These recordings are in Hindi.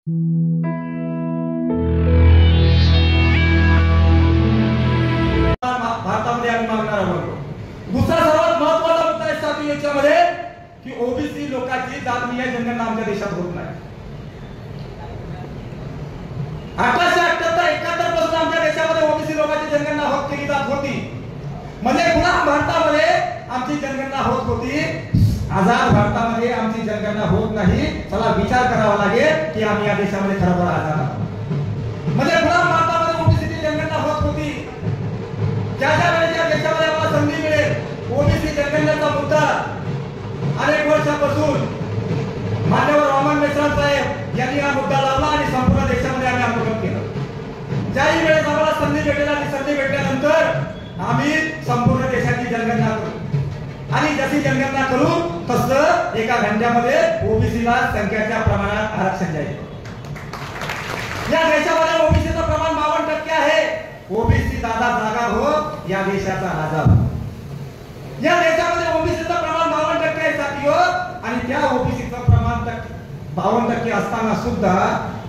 भारतामध्ये आम्ही मागणार आहोत. दुसरा सर्वात महत्त्वाचा मुद्दा आहे सातवी याच्यामध्ये की ओबीसी लोकांची जातीय जनगणना आमच्या देशात होत नाही. 1878-71 पासून आमच्या देशामध्ये ओबीसी लोकांची जनगणना होत केली जात होती. म्हणजे पुन्हा भारतामध्ये आमची जनगणना होत होती. आझाद भारतामध्ये आमची जनगणना होत नाही. चला विचार करावा लागेल की आम्ही या देशामध्ये खरोखर आझाद आहोत. म्हणजे पुन्हा भारतामध्ये ओबीसीची जनगणना होत होती. ज्या वेळेस या देशामध्ये आम्हाला संधी मिळेल ओबीसी जनगणनेचा मुद्दा अनेक वर्षापासून मान्यवर वामन मेश्राम साहेब यांनी हा मुद्दा लावला आणि संपूर्ण देशामध्ये आम्ही आंदोलन केलं. ज्याही वेळेस आम्हाला संधी भेटेल आणि संधी भेटल्यानंतर आम्ही संपूर्ण देशाची जनगणना करू आणि जशी जनगणना करू तसं एका घंट्यामध्ये ओबीसीला संख्येच्या प्रमाणात आरक्षण जाईल. या देशामध्ये ओबीसीचं प्रमाण 52% आहे. ओबीसी दादा जागा हो या देशाचा राजा हो. या देशामध्ये ओबीसीचं प्रमाण 52% आहे साथीओ. आणि त्या ओबीसीचं प्रमाण 52% असताना सुद्धा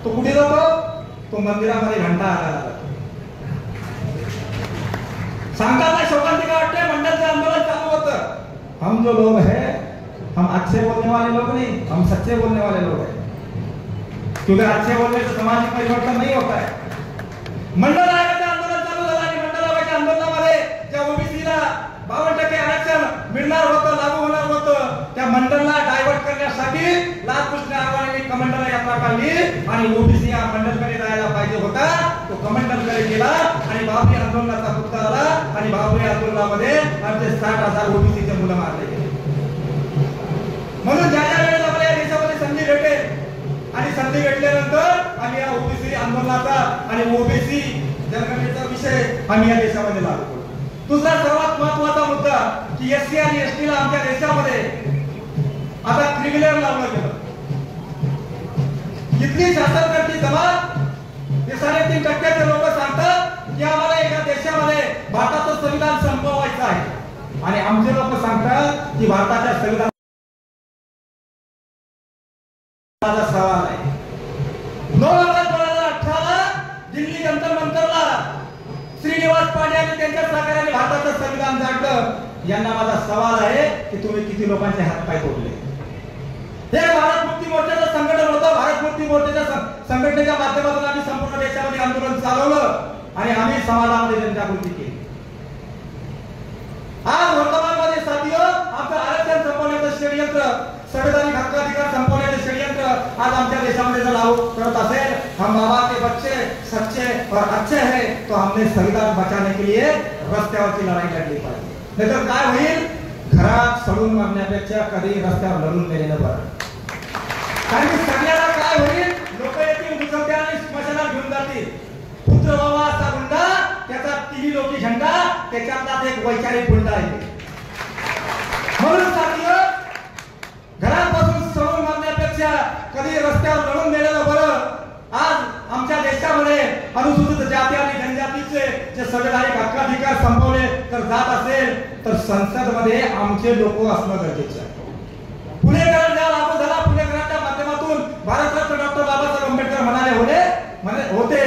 तो कुठे जातो? तो मंदिरामध्ये घंटा आला जातो. सांगताना शोकांतिका वाटते. मंडलचं आंदोलन चालू होतं. हम जो लोग हैं हम अच्छे बोलने वाले लोग नहीं, हम सच्चे बोलने वाले लोग हैं. क्योंकि अच्छे बोलने से सामाजिक परिवर्तन नहीं होता है. मंडल आयोगाचं आंदोलन चालू झालं आणि मंडल आयोगाच्या आंदोलनामध्ये ज्या ओबीसीला 52% आरक्षण मिळणार होतं, लागू होणार होतं, त्या मंडलला डायव्हर्ट करण्यासाठी लालकृष्ण अडवाणींनी कमंडल यात्रा काढली आणि ओबीसी या मंडलकडे जायला पाहिजे होता. तो कमंडलकडे गेला आणि बाबरी आंदोलनाचा मुद्दा आला आणि बाबरी आंदोलनामध्ये आमचे 60,000 ओबीसीचे मुलं मारले गेले. म्हणून ज्या वेळेस आपल्या या देशामध्ये संधी भेटेल आणि संधी भेटल्यानंतर आम्ही या ओबीसी आंदोलनाचा आणि ओबीसी जनगणनेचा विषय आम्ही या देशामध्ये लागू करू. दुसरा सर्वात महत्त्वाचा मुद्दा की एससी आणि एसटी ला आमच्या देशामध्ये आता क्रिमिनल लावलं गेलं. इथली शासनकर्ती जमात हे 3.5% लोक सांगतात की आम्हाला एका देशामध्ये भारताचं संविधान संपवायचं आहे आणि आमचे लोक सांगतात की भारताच्या संविधान सवाल आहे. 9 ऑगस्ट 2018 दिल्ली जंतर मंतरला श्रीनिवास पांडे आणि त्यांच्या सहकार्याने भारताचं संविधान जागलं. यांना माझा सवाल आहे की तुम्ही किती लोकांचे हातपाय तोडले? हे भारत मुक्ती मोर्चाचं संघटन होतं. भारत मुक्ती मोर्चाच्या संघटनेच्या माध्यमातून आम्ही संपूर्ण देशामध्ये आंदोलन चालवलं आणि आम्ही समाजामध्ये जनजागृती केली. आज वर्तमानमध्ये साथीओ आमचं आरक्षण संपवण्याचं षडयंत्र, संवैधानिक हक्काधिकार संपवण्याचे षडयंत्र आज आमच्या देशामध्ये जर लागू करत असेल, हम बाबा के बच्चे सच्चे और अच्छे हैं तो हमने संविधान बचाने के लिए रस्त्यावरची लढाई लढली पाहिजे. नाहीतर काय होईल? घरात सडून मारण्यापेक्षा कधी रस्त्यावर लढून गेलेलं बरं. कारण की सगळ्याला काय होईल? लोक येतील मुसलत्या आणि स्मशानात घेऊन जातील. पुत्र बाबा असा गुंडा, त्याचा तिन्ही लोकी झेंडा, त्याच्यातला एक वैचारिक गुंडा आहे. म्हणून साथीओ घरात बसून सडून मारण्यापेक्षा कधी रस्त्यावर लढून गेलेलं बरं. आज आमच्या देशामध्ये अनुसूचित जाती आणि जनजातीचे जे संवैधानिक हक्काधिकार संपवले तर जात असेल तर संसदमध्ये आमचे लोक असणं गरजेचं आहे. पुणे करार जेव्हा लागू झाला, पुणे कराराच्या माध्यमातून भारतरत्न डॉक्टर बाबासाहेब आंबेडकर म्हणाले होते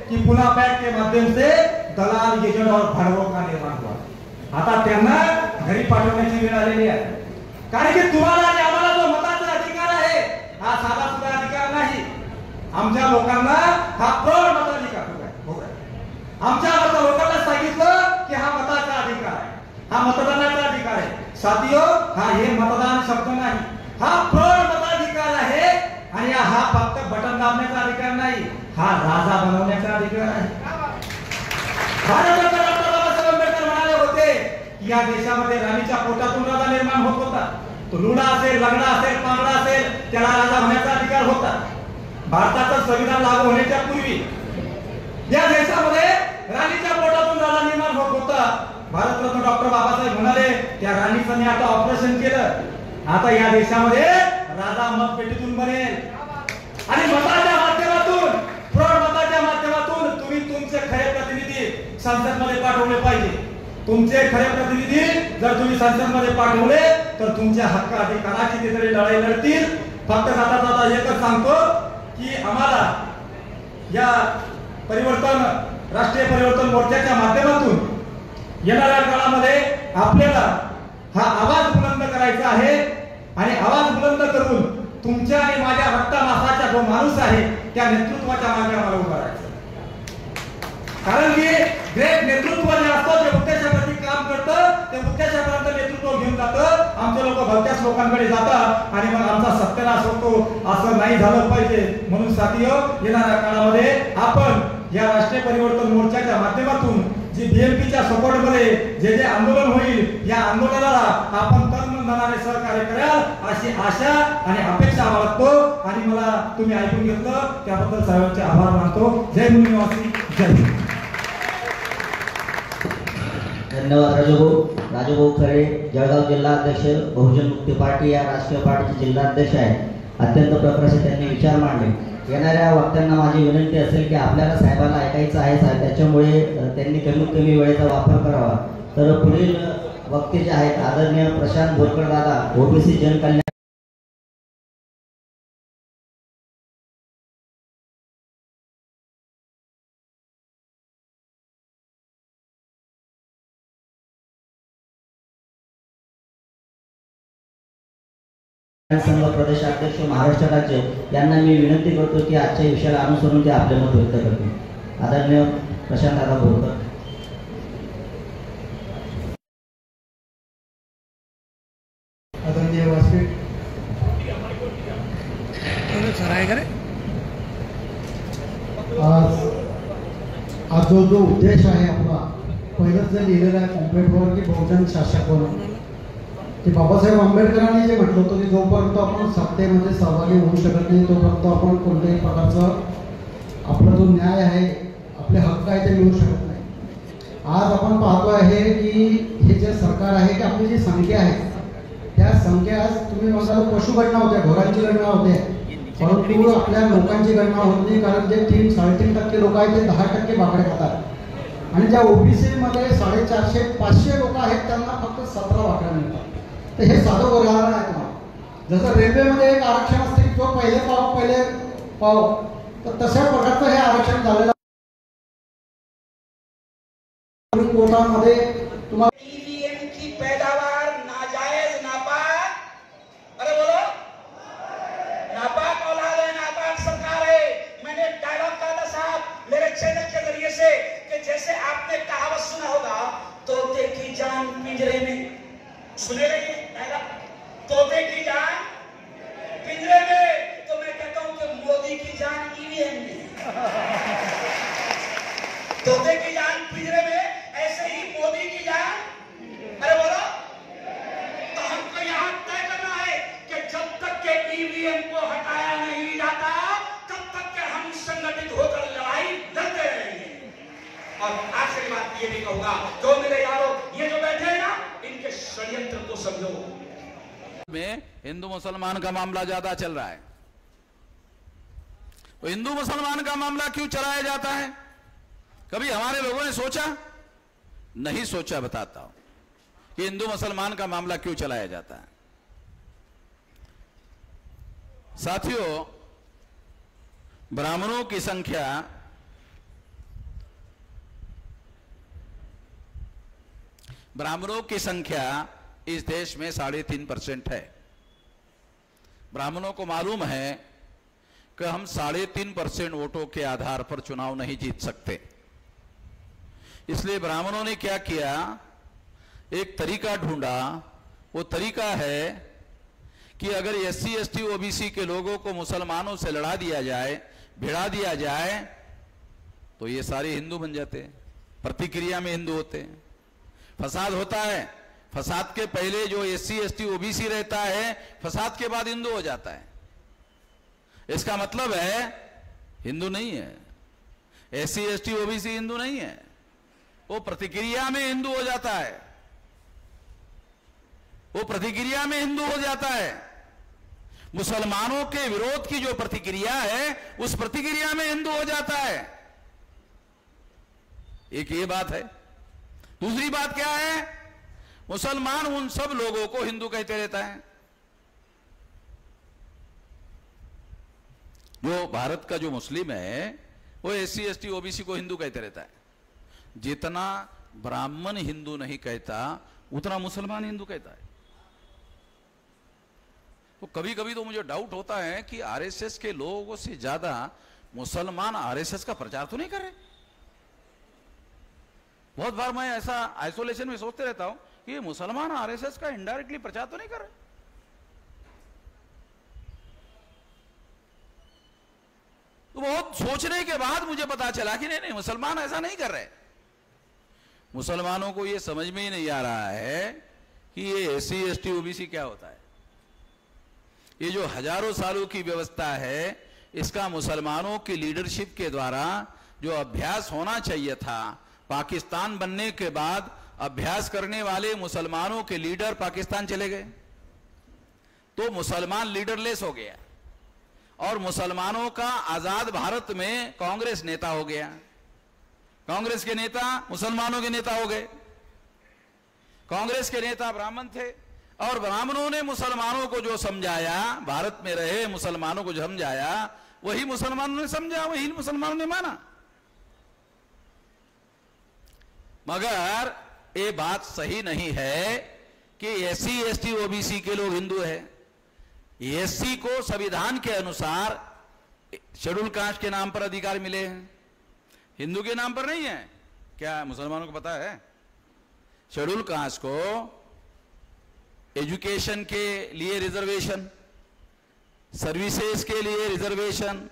कि पुन्हा पैक्ट के माध्यम से दलाल एजेंट और भड़वों का निर्माण हुआ. आता त्यांना घरी पाठवण्याची वेळ आलेली आहे. कारण की तुम्हाला आणि आम्हाला जो मताचा अधिकार आहे हा साधा सुद्धा अधिकार नाही. आमच्या लोकांना हा प्रौढ मताधिकार होता. आमच्या लोकांना सांगितलं की हा मताचा अधिकार आहे, हा मतदानाचा अधिकार आहे. साथीओ हा हे मतदान शब्द नाही, हा प्रौढ मताधिकार आहे. आणि हा फक्त बटन दाबण्याचा अधिकार नाही, हा राजा बनवण्याचा अधिकार आहे. भारतरत्न डॉक्टर बाबासाहेब आंबेडकर म्हणाले होते की या देशामध्ये राणीच्या पोटातून राजा निर्माण होत होता. तो लुडा असेल, लंगडा असेल, पांगडा असेल, त्याला राजा होण्याचा अधिकार होता. भारताचं संविधान लागू होण्याच्या पूर्वी या देशामध्ये राणीच्या पोटातून राजा निर्माण होत होता. भारतरत्न डॉक्टर बाबासाहेब म्हणाले त्या राणीचं मी आता ऑपरेशन केलं. आता या देशामध्ये राजा मतपेटीतून बनेल आणि मताच्या माध्यमातून, प्रौढ मताच्या माध्यमातून तुम्ही तुमचे खरे प्रतिनिधी संसदमध्ये पाठवले पाहिजे. तुमचे खरे प्रतिनिधी जर तुम्ही संसदमध्ये पाठवले तर तुमच्या हक्क अधिकाराची तिथे लढाई लढतील. फक्त आता एकच सांगतो की आम्हाला या राष्ट्रीय परिवर्तन मोर्चाच्या माध्यमातून येणाऱ्या काळामध्ये आपल्याला हा आवाज बुलंद करायचा आहे आणि आवाज बुलंद करून तुमच्या आणि माझ्या रक्तामासाचा जो माणूस आहे त्या नेतृत्वाच्या मागे आम्हाला उभा राहायचं. कारण की ग्रेट नेतृत्व जे असतं जे उद्देशाप्रती काम करतं ते उद्देशापर्यंत नेतृत्व घेऊन जातं. आमचे लोक भलत्याच लोकांकडे जातात आणि मग आमचा सत्यानाश होतो. असं नाही झालं पाहिजे. म्हणून साथीयो, येणाऱ्या काळामध्ये आपण या राष्ट्रीय परिवर्तन मोर्चाच्या माध्यमातून जी बीएमपीच्या सपोर्टमध्ये जे जे आंदोलन होईल या आंदोलनाला आपण तन मन धनाने सहकार्य कराल अशी आशा आणि अपेक्षा बाळगतो. आणि मला तुम्ही ऐकून घेतलं त्याबद्दल सर्वांचे आभार मानतो. जय मुंबई निवासी, जय हिंद. धन्यवाद राजूभाऊ खरे, जळगाव जिल्हा अध्यक्ष, बहुजन मुक्ती पार्टी या राष्ट्रीय पार्टीचे जिल्हा अध्यक्ष आहेत. अत्यंत प्रकाशित त्यांनी विचार मांडले. येणाऱ्या वक्त्यांना माझी विनंती असेल की आपल्याला साहेबांना ऐकायचं आहे साहेब, त्याच्यामुळे त्यांनी कमीत कमी वेळेचा वापर करावा. तर पुढील वक्ते जे आहेत आदरणीय प्रशांत बोरकर दादा, ओबीसी जनकल्याण संघ प्रदेशाध्यक्ष महाराष्ट्र राज्य यांना मी विनंती करतो की आजच्या विषयाला अनुसरून ते आपले मत व्यक्त करतील. आदरणीय प्रशांत दादा बोरकर. आदरणीय व्यासपीठ, आज जो उद्देश आहे आपला, पहिलंच जे लिहिलेलं आहे कॉम्प्लेटवर की बहुजन शासक होणं, की बाबासाहेब आंबेडकरांनी जे म्हटलं होतं की जोपर्यंत आपण सत्तेमध्ये सहभागी होऊ शकत नाही तोपर्यंत आपण कोणत्याही प्रकारचं आपला जो न्याय आहे, आपले हक्क आहे ते मिळू शकत नाही. आज आपण पाहतो आहे की हे जे सरकार आहे की आपली जी संख्या आहे त्या संख्या, तुम्ही म्हणाल पशुगणना होत्या, घोरांची गणना होते, परंतु आपल्या लोकांची गणना होत नाही. कारण जे 3-3.5% लोक आहेत ते 10% बाकडे खातात आणि ज्या ओबीसी मध्ये 450-500 लोक आहेत त्यांना फक्त 17 बाकड्या मिळतात. तर हे साधं उदाहरण आहे तुम्हाला. जसं रेल्वेमध्ये एक आरक्षण असते की जो पहिले पाव, तर तशा प्रकारचं हे आरक्षण झालेलं कोटामध्ये तुम्हाला ईवीएम की पैदावार नाजायज नापाक, अरे बोलो नापाक औलाद है, नापाक सरकार है. मैंने डायलॉग कहा था साहब मेरे चैनल के जरिए से कि जैसे आपने कहावत सुना होगा, तोते की जान पिंजरे में, सुने रहिए डायलॉग, तोते की जान पिंजरे में. तो मैं कहता हूं कि मोदी की जान ईवीएम में, तोते की जान पिंजरे में, ऐसे ही मोदी की जान, अरे बोलो. तो हमको यहां तय करना है कि जब तक के ईवीएम को हटाया नहीं जाता तब तक के हम संगठित होकर लड़ाई लड़ते रहेंगे. और आखिरी बात ये भी कहूंगा, जो मेरे यारों ये जो बैठे हैं ना, इनके षड्यंत्र को समझो. में हिंदू मुसलमान का मामला ज्यादा चल रहा है. तो हिंदू मुसलमान का मामला क्यों चलाया जाता है? कभी हमारे लोगों ने सोचा? नहीं सोचा. बताता हूं कि हिंदू मुसलमान का मामला क्यों चलाया जाता है. साथियों, ब्राह्मणों की संख्या इस देश में 3.5% है. ब्राह्मणों को मालूम है कि हम 3.5% वोटों के आधार पर चुनाव नहीं जीत सकते. इसलिए ब्राह्मणों ने क्या किया, एक तरीका ढूंढा. वो तरीका है कि अगर एससी एसटी ओबीसी के लोगों को मुसलमानों से लड़ा दिया जाए, भिड़ा दिया जाए, तो ये सारे हिंदू बन जाते हैं, प्रतिक्रिया में हिंदू होते हैं. फसाद होता है, फसाद के पहले जो एससी एसटी ओबीसी रहता है, फसाद के बाद हिंदू हो जाता है. इसका मतलब है हिंदू नहीं है. एससी एसटी ओबीसी हिंदू नहीं है, वो प्रतिक्रिया में हिंदू हो जाता है. वो प्रतिक्रिया में हिंदू हो जाता है. मुसलमानों के विरोध की जो प्रतिक्रिया है, उस प्रतिक्रिया में हिंदू हो जाता है. एक ये बात है. दूसरी बात क्या है, मुसलमान उन सब लोगों को हिंदू कहते रहता है. जो भारत का जो मुस्लिम है वो SC ST OBC को हिंदू कहते रहता है। जितना ब्राह्मण हिंदू नहीं कहता उतना मुसलमान हिंदू कहता है। तो कभी कभी तो मुझे डाउट होता है कि RSS के लोगों से ज्यादा मुसलमान RSS का प्रचार तो नहीं कर रहे। बहुत बार मैं ऐसा आइसोलेशन में सोचते रहता हूं कि ये मुसलमान RSS का इनडायरेक्टली प्रचार तो नहीं कर रहे। तो बहुत सोचने के बाद मुझे पता चला कि नहीं, मुसलमान ऐसा नहीं कर रहे। मुसलमानों को ये समझ में ही नहीं आ रहा है कि ये SC ST OBC क्या होता है। ये जो हजारों सालों की व्यवस्था है, इसका मुसलमानों की लीडरशिप के द्वारा जो अभ्यास होना चाहिए था, पाकिस्तान बनने के बाद अभ्यास करने वाले मुसलमानों के लीडर पाकिस्तान चले गए, तो मुसलमान लीडरलेस हो गया और मुसलमानों का आजाद भारत में कांग्रेस नेता हो गया। कांग्रेस के नेता मुसलमानों के नेता हो गए। कांग्रेस के नेता ब्राह्मण थे और ब्राह्मणों ने मुसलमानों को जो समझाया, भारत में रहे मुसलमानों को जो समझाया, वही मुसलमानों ने समझा, वही मुसलमानों ने माना। मगर ये बात सही नहीं है कि SC ST OBC के लोग हिंदू है। SC को संविधान के अनुसार शेड्यूल कास्ट के नाम पर अधिकार मिले हैं, हिंदू के नाम पर नहीं है। क्या मुसलमानों को पता है? शेड्यूल कास्ट को एजुकेशन के लिए रिजर्वेशन, सर्विसेज के लिए रिजर्वेशन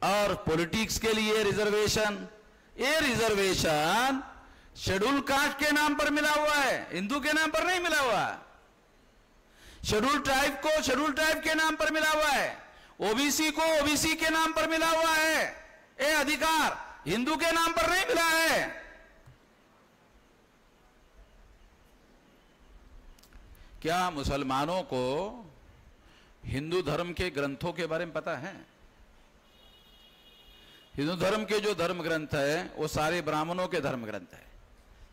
और पॉलिटिक्स के लिए रिजर्वेशन, ये रिजर्वेशन शेड्यूल कास्ट के नाम पर मिला हुआ है, हिंदू के नाम पर नहीं मिला हुआ। शेड्यूल ट्राइब को शेड्यूल ट्राइब के नाम पर मिला हुआ है, OBC को OBC के नाम पर मिला हुआ है। ये अधिकार हिंदू के नाम पर नहीं मिला है। क्या मुसलमानों को हिंदू धर्म के ग्रंथों के बारे में पता है? हिंदू धर्म के जो धर्म ग्रंथ है वो सारे ब्राह्मणों के धर्म ग्रंथ है।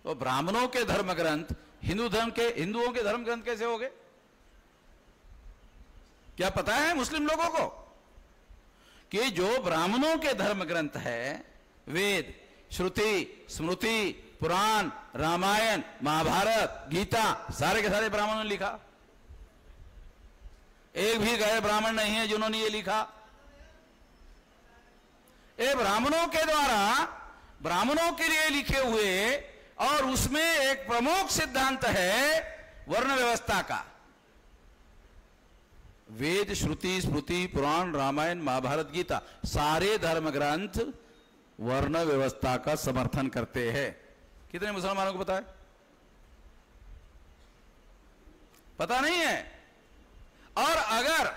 तो ब्राह्मणों के धर्म ग्रंथ हिंदुओं के धर्म ग्रंथ कैसे हो गए? क्या पता है मुस्लिम लोगों को कि जो ब्राह्मणों के धर्म ग्रंथ है, वेद, श्रुति, स्मृति, पुराण, रामायण, महाभारत, गीता, सारे के सारे ब्राह्मणों ने लिखा। एक भी गए ब्राह्मण नहीं है जिन्होंने ये लिखा। ये ब्राह्मणों के द्वारा ब्राह्मणों के लिए लिखे हुए, और उसमें एक प्रमुख सिद्धांत है वर्ण व्यवस्था का। वेद, श्रुति, स्मृति, पुराण, रामायण, महाभारत, गीता, सारे धर्म ग्रंथ वर्ण व्यवस्था का समर्थन करते हैं। कितने मुसलमानों को पता है? पता नहीं है। और अगर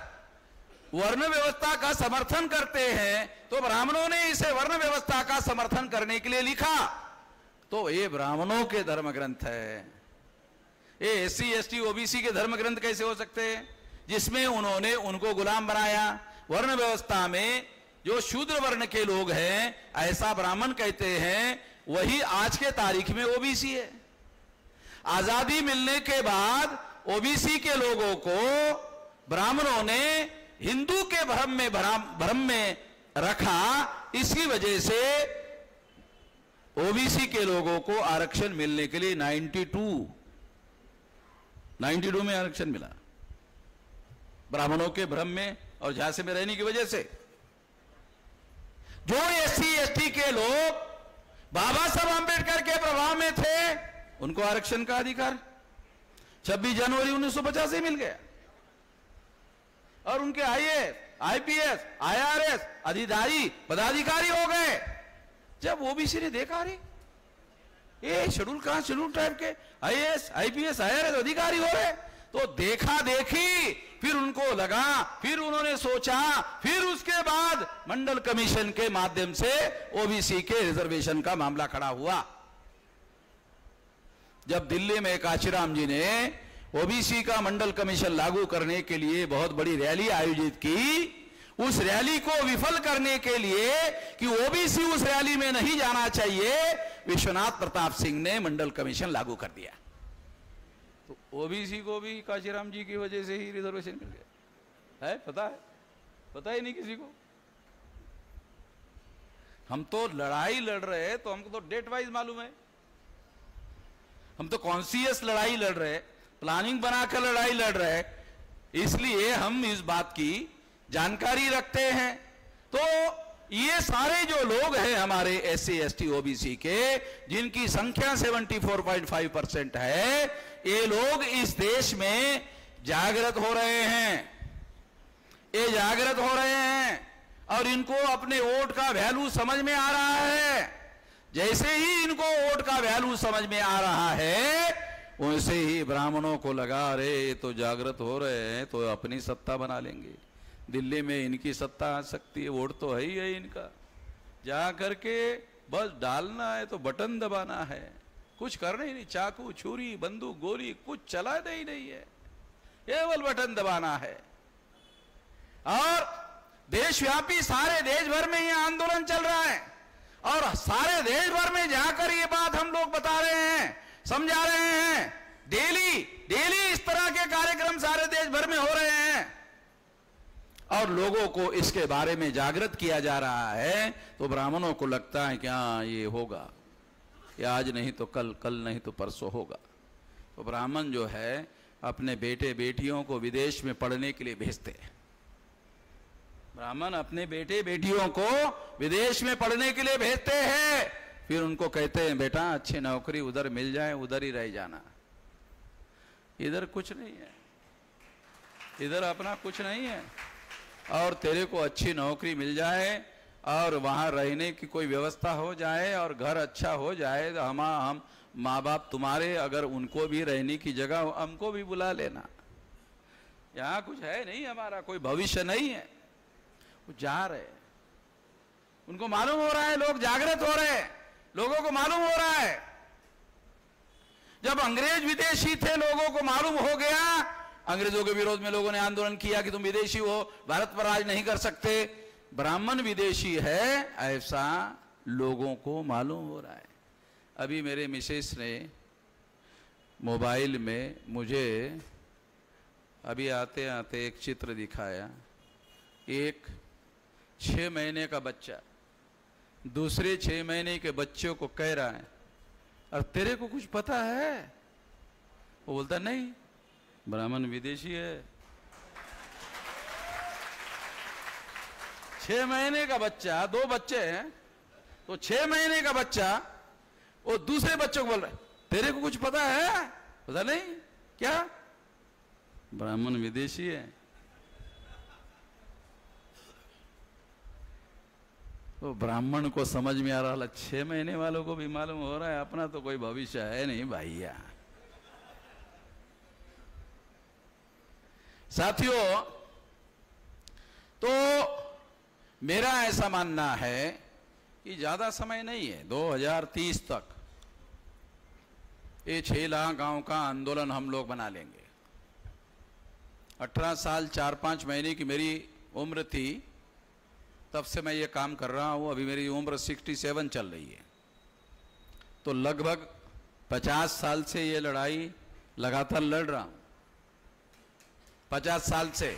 वर्ण व्यवस्था का समर्थन करते हैं तो ब्राह्मणों ने इसे वर्ण व्यवस्था का समर्थन करने के लिए लिखा, तो ये ब्राह्मणों के धर्म ग्रंथ है। ये SC ST OBC के धर्म ग्रंथ कैसे हो सकते हैं जिसमें उन्होंने उनको गुलाम बनाया? वर्ण व्यवस्था में जो शूद्र वर्ण के लोग हैं ऐसा ब्राह्मण कहते हैं, वही आज के तारीख में OBC है। आजादी मिलने के बाद OBC के लोगों को ब्राह्मणों ने हिंदू के भ्रम में रखा। इसी वजह से OBC के लोगों को आरक्षण मिलने के लिए 92 में आरक्षण मिला, ब्राह्मणों के भ्रम में और झांसे में रहने की वजह से। जो SC ST के लोग बाबा साहब आंबेडकर के प्रभाव में थे, उनको आरक्षण का अधिकार 26 जनवरी 1950 से मिल गया, और उनके IAS, IPS, IRS अधिकारी पदाधिकारी हो गए। जब OBC ने देखा, अरे ये शेड्यूल कास्ट, शेड्यूल ट्राइब के IAS, IPS, IRS अधिकारी हो रहे, तो देखा देखी, फिर उनको लगा, फिर उन्होंने सोचा, फिर उसके बाद मंडल कमीशन के माध्यम से OBC के रिजर्वेशन का मामला खड़ा हुआ। जब दिल्ली में काशीराम जी ने OBC का मंडल कमीशन लागू करने के लिए बहुत बड़ी रैली आयोजित की, उस रैली को विफल करने के लिए कि OBC उस रैली में नहीं जाना चाहिए, विश्वनाथ प्रताप सिंह ने मंडल कमीशन लागू कर दिया। तो OBC को भी काशीराम जी की वजह से ही रिजर्वेशन मिल गया है। पता है? पता ही नहीं किसी को। हम तो लड़ाई लड़ रहे हैं तो हमको तो डेट वाइज मालूम है, हम तो कॉन्शियस लड़ाई लड़ रहे हैं, प्लानिंग बनाकर लड़ाई लड़ रहे हैं, इसलिए हम इस बात की जानकारी रखते हैं। तो ये सारे जो लोग हैं हमारे SC ST OBC के, जिनकी संख्या 74.5% है, ये लोग इस देश में जागृत हो रहे हैं, ये जागृत हो रहे हैं और इनको अपने वोट का वैल्यू समझ में आ रहा है। जैसे ही इनको वोट का वैल्यू समझ में आ रहा है, वैसे ही ब्राह्मणों को लगा अरे ये तो जागृत हो रहे हैं तो अपनी सत्ता बना लेंगे, दिल्ली में इनकी सत्ता आ सकती है, वोट तो है ही है इनका, जा करके बस डालना है तो बटन दबाना है, कुछ करना ही नहीं, चाकू छुरी बंदूक गोली कुछ चलाना ही नहीं है, केवल बटन दबाना है। और देशव्यापी सारे देश भर में ये आंदोलन चल रहा है और सारे देश भर में जाकर ये बात हम लोग बता रहे हैं, समझा रहे हैं। डेली इस तरह के कार्यक्रम सारे देश भर में हो रहे हैं और लोगों को इसके बारे में जागृत किया जा रहा है। तो ब्राह्मणों को लगता है कि हाँ ये होगा, ये आज नहीं तो कल, कल नहीं तो परसों होगा। तो ब्राह्मण जो है अपने बेटे बेटियों को विदेश में पढ़ने के लिए भेजते हैं, ब्राह्मण अपने बेटे बेटियों को विदेश में पढ़ने के लिए भेजते हैं, फिर उनको कहते हैं बेटा अच्छी नौकरी उधर मिल जाए उधर ही रह जाना, इधर कुछ नहीं है, इधर अपना कुछ नहीं है, और तेरे को अच्छी नौकरी मिल जाए और वहां रहने की कोई व्यवस्था हो जाए और घर अच्छा हो जाए तो हम माँ बाप तुम्हारे, अगर उनको भी रहने की जगह हमको भी बुला लेना, यहाँ कुछ है नहीं, हमारा कोई भविष्य नहीं है। वो जा रहे, उनको मालूम हो रहा है, लोग जागृत हो रहे हैं, लोगों को मालूम हो रहा है। जब अंग्रेज विदेशी थे लोगों को मालूम हो गया, अंग्रेजों के विरोध में लोगों ने आंदोलन किया कि तुम विदेशी हो, भारत पर राज नहीं कर सकते, ब्राह्मण विदेशी है, ऐसा लोगों को मालूम हो रहा है। अभी मेरे मिसेस ने मोबाइल में मुझे अभी आते आते एक चित्र दिखाया, एक 6 महीने का बच्चा दूसरे 6 महीने के बच्चों को कह रहा है और तेरे को कुछ पता है? वो बोलता नहीं, ब्राह्मण विदेशी है। 6 महीने का बच्चा, 2 बच्चे हैं तो 6 महीने का बच्चा वो दूसरे बच्चों को बोल रहा है तेरे को कुछ पता है? पता नहीं क्या? ब्राह्मण विदेशी है। तो ब्राह्मण को समझ में आ रहा, 6 महीने वालों को भी मालूम हो रहा है अपना तो कोई भविष्य है नहीं भैया। साथियों, तो मेरा ऐसा मानना है कि ज्यादा समय नहीं है, 2030 तक ये 6 लाख गांव का आंदोलन हम लोग बना लेंगे। 18 साल 4-5 महीने की मेरी उम्र थी तब से मैं ये काम कर रहा हूँ, अभी मेरी उम्र 67 चल रही है, तो लगभग 50 साल से ये लड़ाई लगातार लड़ रहा हूँ, 50 साल से।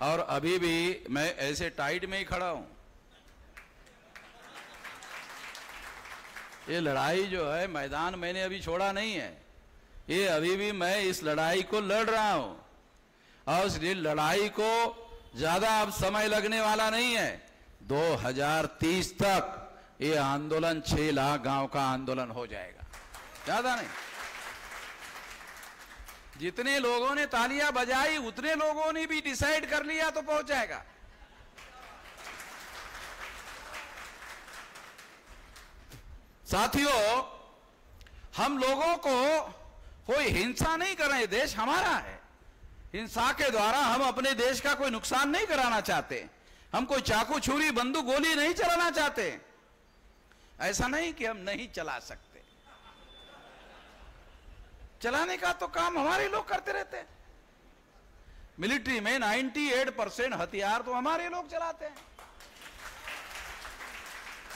और अभी भी मैं ऐसे टाइट में ही खड़ा हूँ। ये लड़ाई जो है मैदान मैंने अभी छोड़ा नहीं है, ये अभी भी मैं इस लड़ाई को लड़ रहा हूँ और इस लड़ाई को ज्यादा अब समय लगने वाला नहीं है। 2030 तक ये आंदोलन 6 लाख गांव का आंदोलन हो जाएगा, ज्यादा नहीं। जितने लोगों ने तालियां बजाई उतने लोगों ने भी डिसाइड कर लिया तो पहुंच जाएगा। साथियों, हम लोगों को कोई हिंसा नहीं कर रहे, देश हमारा है। हिंसा के द्वारा हम अपने देश का कोई नुकसान नहीं कराना चाहते, हम कोई चाकू छुरी बंदूक गोली नहीं चलाना चाहते। ऐसा नहीं कि हम नहीं चला सकते, चलाने का तो काम हमारे लोग करते रहते हैं। मिलिट्री में 98% हथियार तो हमारे लोग चलाते हैं।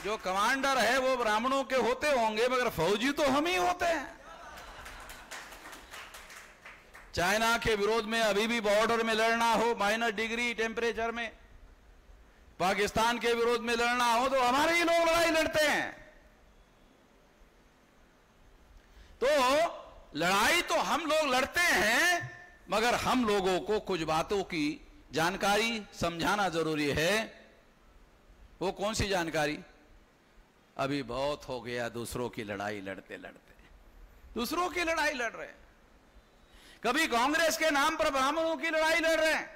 जो कमांडर है वो ब्राह्मणों के होते होंगे मगर फौजी तो हम ही होते हैं। चाइना के विरोध में अभी भी बॉर्डर में लड़ना हो, -डिग्री टेम्परेचर में, पाकिस्तान के विरोध में लड़ना हो तो हमारे ही लोग लड़ाई लड़ते हैं। तो लड़ाई तो हम लोग लड़ते हैं, मगर हम लोगों को कुछ बातों की जानकारी समझाना जरूरी है। वो कौन सी जानकारी? अभी बहुत हो गया दूसरों की लड़ाई लड़ते लड़ते, दूसरों की लड़ाई लड़ रहे हैं। कभी कांग्रेस के नाम पर ब्राह्मणों की लड़ाई लड़ रहे हैं,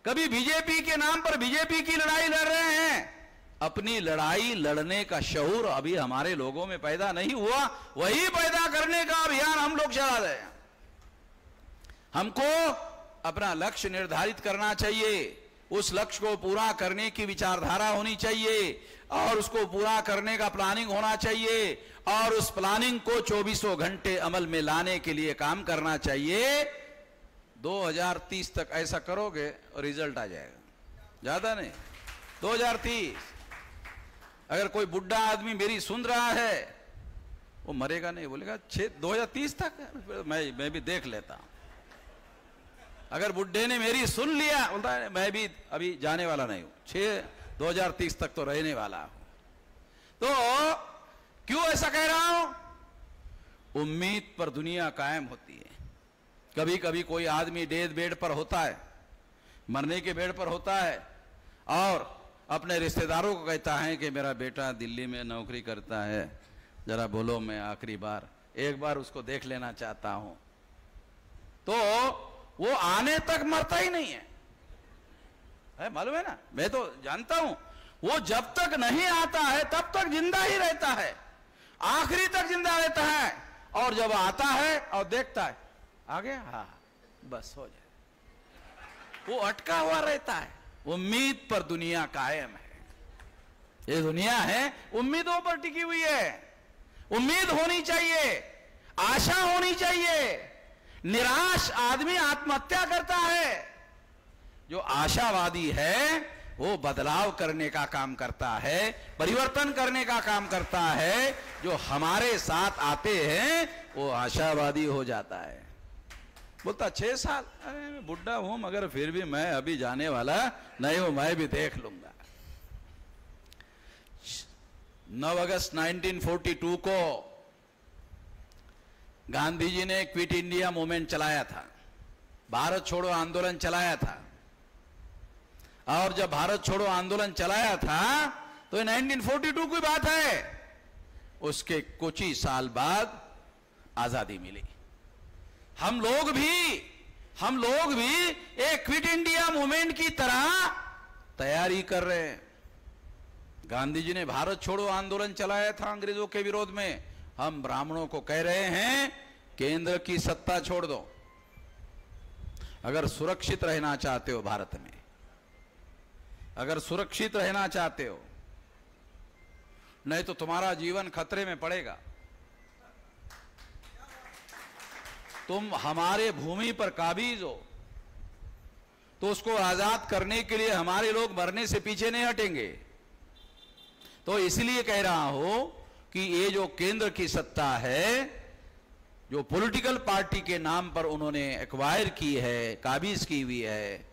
कभी बीजेपी के नाम पर बीजेपी की लड़ाई लड़ रहे हैं। अपनी लड़ाई लड़ने का शऊर अभी हमारे लोगों में पैदा नहीं हुआ, वही पैदा करने का अभियान हम लोग चला रहे हैं। हमको अपना लक्ष्य निर्धारित करना चाहिए, उस लक्ष्य को पूरा करने की विचारधारा होनी चाहिए और उसको पूरा करने का प्लानिंग होना चाहिए और उस प्लानिंग को 24 घंटे अमल में लाने के लिए काम करना चाहिए। 2030 तक ऐसा करोगे और रिजल्ट आ जाएगा, ज्यादा नहीं। 2030 अगर कोई बुढ़ा आदमी मेरी सुन रहा है, वो मरेगा नहीं, बोलेगा 2030 तक मैं भी देख लेता हूं। अगर बुढ़े ने मेरी सुन लिया, बोलता है मैं भी अभी जाने वाला नहीं हूं, 2030 तक तो रहने वाला हूं। तो क्यों ऐसा कह रहा हूं? उम्मीद पर दुनिया कायम होती है। कभी कभी कोई आदमी डेथ बेड पर होता है, मरने के बेड पर होता है और अपने रिश्तेदारों को कहता है कि मेरा बेटा दिल्ली में नौकरी करता है, जरा बोलो मैं आखिरी बार एक बार उसको देख लेना चाहता हूं। तो वो आने तक मरता ही नहीं है, मालूम है ना? मैं तो जानता हूं, वो जब तक नहीं आता है तब तक जिंदा ही रहता है, आखिरी तक जिंदा रहता है। और जब आता है और देखता है आ गया, हाँ बस हो जाए, वो अटका हुआ रहता है। उम्मीद पर दुनिया कायम है। ये दुनिया है उम्मीदों पर टिकी हुई है। उम्मीद होनी चाहिए, आशा होनी चाहिए। निराश आदमी आत्महत्या करता है। जो आशावादी है वो बदलाव करने का काम करता है, परिवर्तन करने का काम करता है। जो हमारे साथ आते हैं वो आशावादी हो जाता है। बोलता 6 साल, अरे मैं बुढ़ा हूं मगर फिर भी मैं अभी जाने वाला नहीं हूं, मैं भी देख लूंगा। 9 अगस्त 1942 को गांधी जी ने क्विट इंडिया मूवमेंट चलाया था, भारत छोड़ो आंदोलन चलाया था। और जब भारत छोड़ो आंदोलन चलाया था तो 1942 की बात है, उसके कुछ ही साल बाद आजादी मिली। हम लोग भी एक क्विट इंडिया मूवमेंट की तरह तैयारी कर रहे हैं। गांधी जी ने भारत छोड़ो आंदोलन चलाया था अंग्रेजों के विरोध में। हम ब्राह्मणों को कह रहे हैं केंद्र की सत्ता छोड़ दो। अगर सुरक्षित रहना चाहते हो भारत में, अगर सुरक्षित रहना चाहते हो, नहीं तो तुम्हारा जीवन खतरे में पड़ेगा। तुम हमारे भूमि पर काबिज हो तो उसको आजाद करने के लिए हमारे लोग मरने से पीछे नहीं हटेंगे। तो इसलिए कह रहा हूं कि ये जो केंद्र की सत्ता है, जो पॉलिटिकल पार्टी के नाम पर उन्होंने एक्वायर की है, काबिज की हुई है,